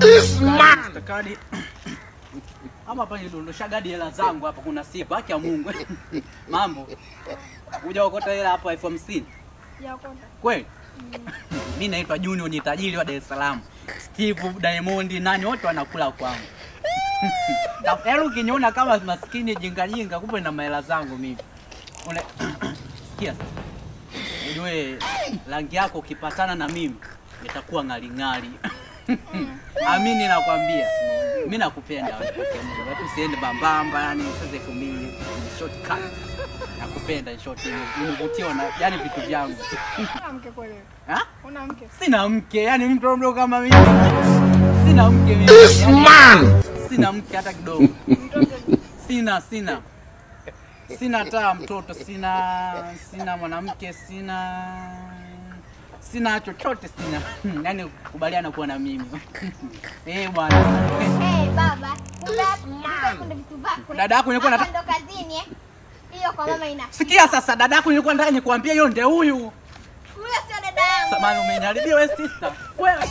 This man. Kadi. Ama hapa nidondosha gadi hela zangu hapa kuna siku haki ya Mungu. Mambo. Uja ukota hela hapa elfu 50. Yaokota. Kweli? Mimi naitwa Junior ni tajiri wa Dar es Salaam. Steve, Diamond, nani wote wanakula kwangu. Tafuta ukiniona kama maskini jinga kumbe na mahela zangu mimi. Sikia sasa. Ujue rangi yako ukipatana na mimi nitakuwa ngali. Amini nakwambia. Mimi nakupenda wewe. Watu usiende bambamba yani sasa 2000 shortcut. Nakupenda in short nimevutiwa na yani vitu vyangu. Una mke kweli? Ha? Una mke? Sina mke, yani mtu mdogo kama mimi. Sina mke mimi. This man. Sina mke hata kidogo. Sina. Sina hata mtoto, sina mwanamke, sina chochote sina. Yaani kubaliana kuwa na mimi. Bwana. Baba, kuna vitu vako. Dada yako nilikuwa nataka ndo kazini hiyo kwa mama ina. Sikia sasa dada yako nilikuwa nataka nikwambie hiyo ndio huyu. Huyo sio dada yangu. Samahani umeniharibia wewe sister. Wewe.